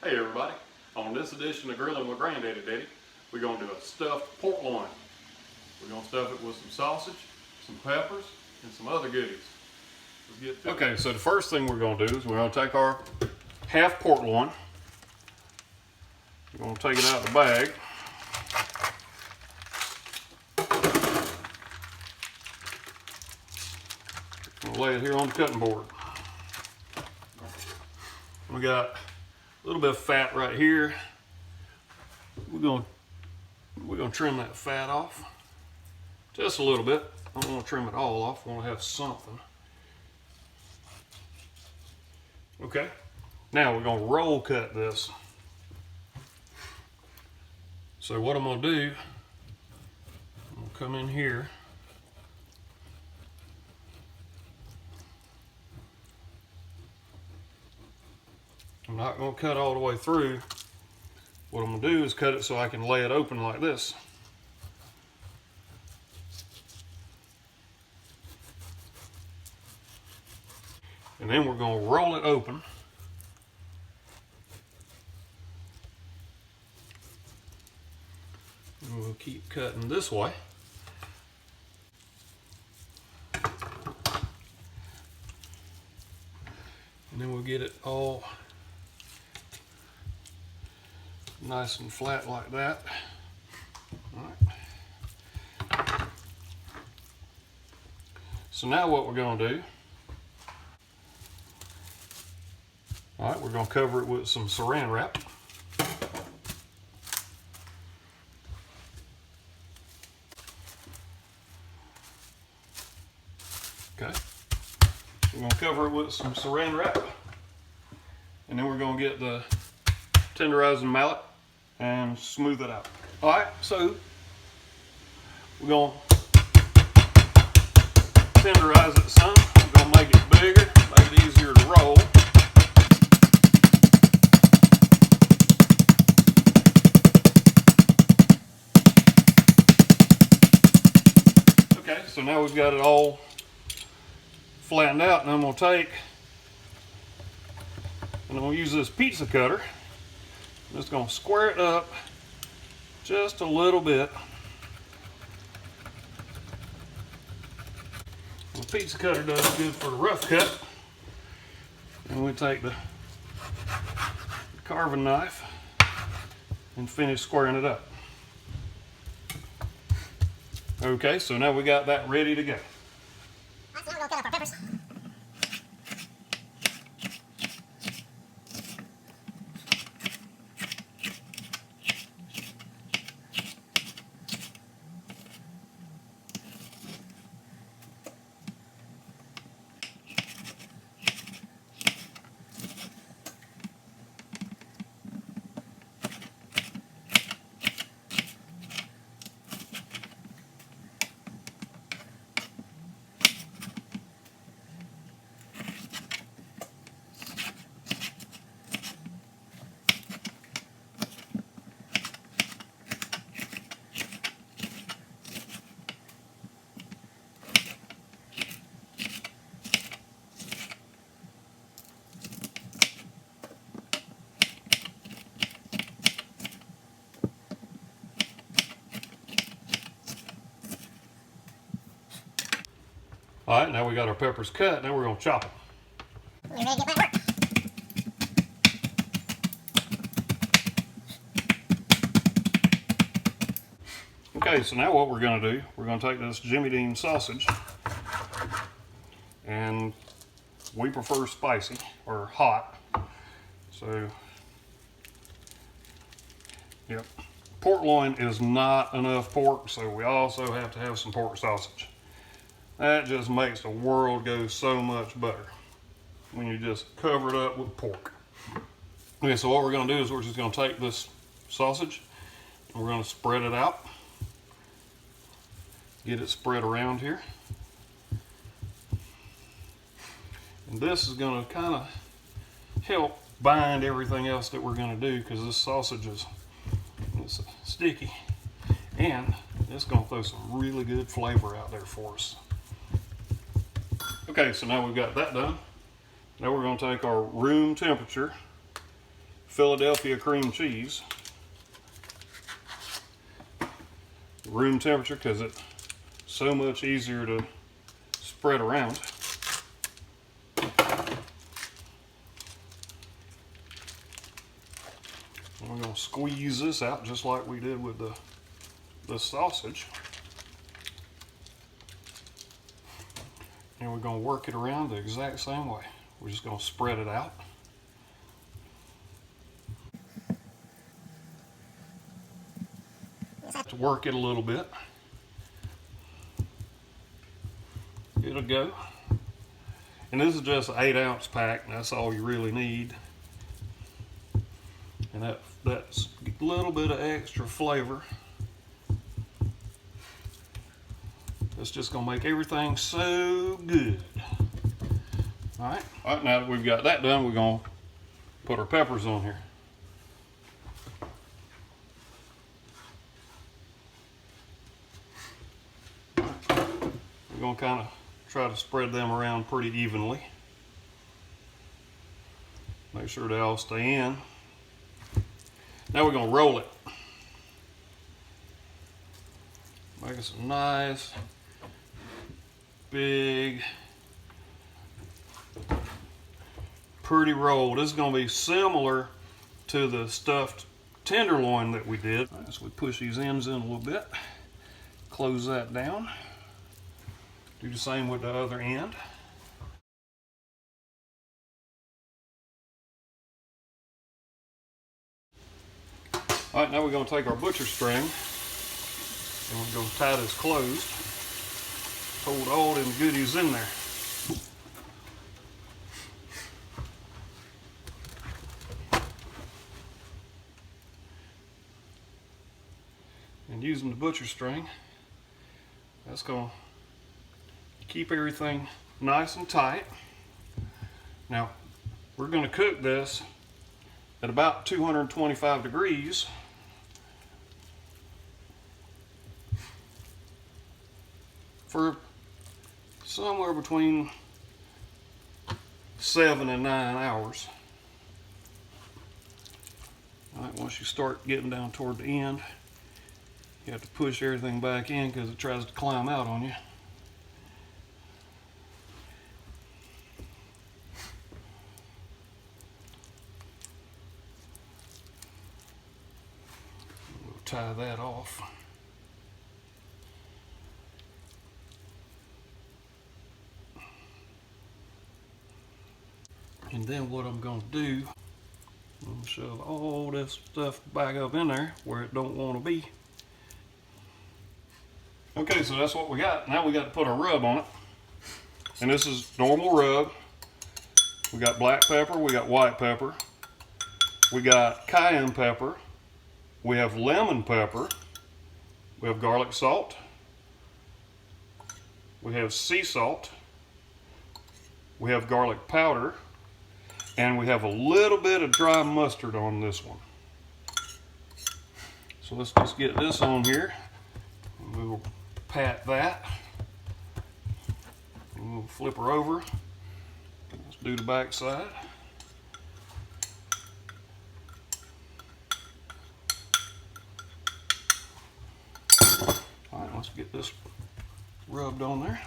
Hey everybody, on this edition of Grilling with Granddaddy Daddy, we're going to do a stuffed pork loin. We're going to stuff it with some sausage, some peppers, and some other goodies. Let's get to it. Okay, so the first thing we're going to do is we're going to take our half pork loin. We're going to take it out of the bag. I'm going to lay it here on the cutting board. We got a little bit of fat right here. We're gonna trim that fat off just a little bit. I don't want to trim it all off. I want to have something. Okay. Now we're gonna roll cut this. So what I'm gonna do, I'm gonna come in here. I'm not going to cut all the way through. What I'm going to do is cut it so I can lay it open like this. And then we're going to roll it open. And we'll keep cutting this way. And then we'll get it all nice and flat like that. All right. So now what we're going to do, all right, we're going to cover it with some saran wrap. Okay. We're going to cover it with some saran wrap. And then we're going to get the tenderizing mallet and smooth it out. All right, so we're going to tenderize it some. We're going to make it bigger, make it easier to roll. Okay, so now we've got it all flattened out, and I'm going to take, and I'm going to use this pizza cutter. I'm just going to square it up just a little bit. The pizza cutter does good for the rough cut. And we take the carving knife and finish squaring it up. Okay, so now we got that ready to go. So now we're going to cut up our peppers. All right, now we got our peppers cut. Now we're going to chop them. You ready to get back to work? Okay, so now what we're going to do, we're going to take this Jimmy Dean sausage, and we prefer spicy or hot. So, yep. Pork loin is not enough pork, so we also have to have some pork sausage. That just makes the world go so much better when you just cover it up with pork. Okay, so what we're going to do is we're just going to take this sausage and we're going to spread it out. Get it spread around here. And this is going to kind of help bind everything else that we're going to do, because this sausage is sticky, and it's going to throw some really good flavor out there for us. Okay, so now we've got that done. Now we're going to take our room temperature Philadelphia cream cheese. Room temperature because it's so much easier to spread around. We're going to squeeze this out just like we did with the sausage. And we're going to work it around the exact same way. We're just going to spread it out. To work it a little bit. It'll go. And this is just an 8-ounce pack, and that's all you really need. And that's a little bit of extra flavor. It's just gonna make everything so good. All right, now that we've got that done, we're gonna put our peppers on here. We're gonna kind of try to spread them around pretty evenly. Make sure they all stay in. Now we're gonna roll it. Make it some nice, big, pretty roll. This is gonna be similar to the stuffed tenderloin that we did. Right, so we push these ends in a little bit, close that down. Do the same with the other end. All right, now we're going to take our butcher string and we're going to tie this closed. Hold all them goodies in there. And using the butcher string, that's going to keep everything nice and tight. Now, we're going to cook this at about 225 degrees for somewhere between 7 and 9 hours. All right, once you start getting down toward the end, you have to push everything back in because it tries to climb out on you. Tie that off. And then what I'm going to do, I'm going to shove all this stuff back up in there where it don't want to be. Okay, so that's what we got. Now we got to put our rub on it. And this is normal rub. We got black pepper, we got white pepper, we got cayenne pepper, we have lemon pepper, we have garlic salt, we have sea salt, we have garlic powder, and we have a little bit of dry mustard on this one. So let's just get this on here. And we will pat that. And we'll flip her over. Let's do the back side. All right, let's get this rubbed on there.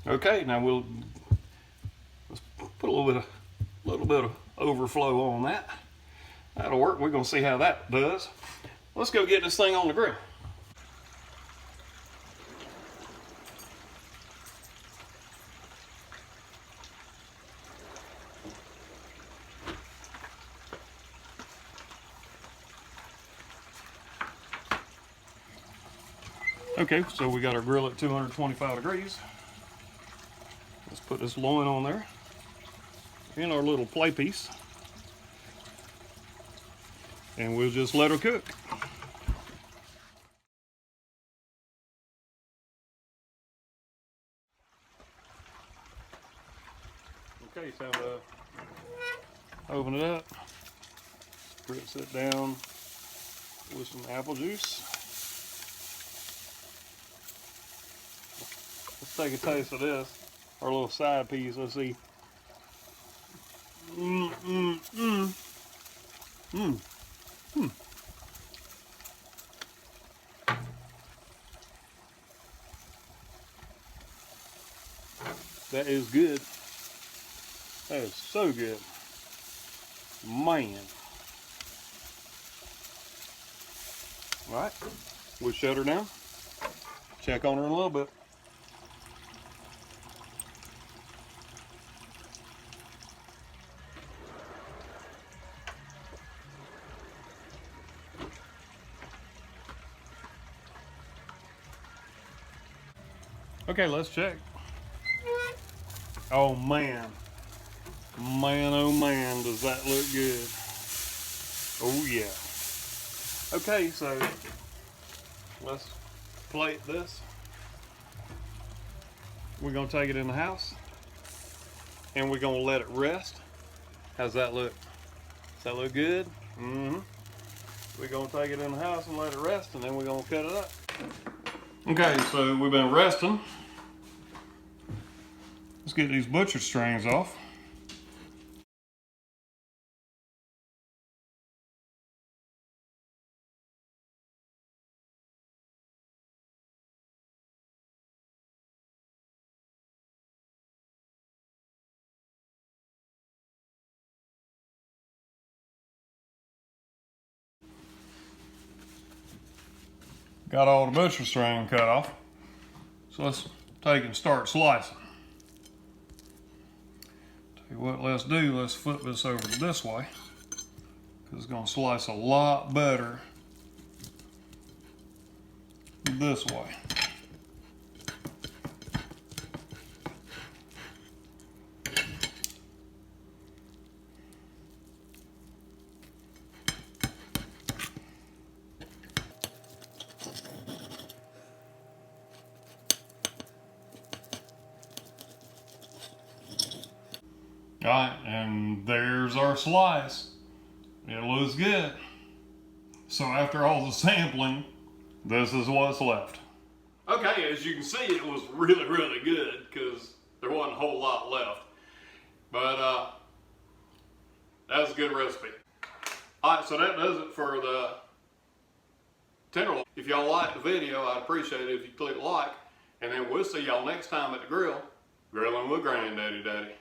Okay, now let's put a little bit of overflow on that. That'll work. We're going to see how that does. Let's go get this thing on the grill. Okay, so we got our grill at 225 degrees. Let's put this loin on there in our little play piece. And we'll just let her cook. Okay, so open it up, spritz it down with some apple juice. Let's take a taste of this. Our little side piece. Let's see. Mmm, mmm, mmm. Mmm. Mmm. That is good. That is so good. Man. Alright. We'll shut her down. Check on her in a little bit. Okay, let's check. Oh man. Man, oh man, does that look good. Oh yeah. Okay, so let's plate this. We're gonna take it in the house and we're gonna let it rest. How's that look? Does that look good? Mm-hmm. We're gonna take it in the house and let it rest, and then we're gonna cut it up. Okay, so we've been resting. Let's get these butcher strings off. Got all the butcher string cut off. So let's take and start slicing. Tell you what, let's do, let's flip this over this way, because it's gonna slice a lot better this way. All right, and there's our slice. It looks good. So after all the sampling, this is what's left. Okay, as you can see, it was really, really good because there wasn't a whole lot left. But that's a good recipe. All right, so that does it for the tenderloin. If y'all liked the video, I'd appreciate it if you click like, and then we'll see y'all next time at the grill, grilling with Granddaddy Daddy.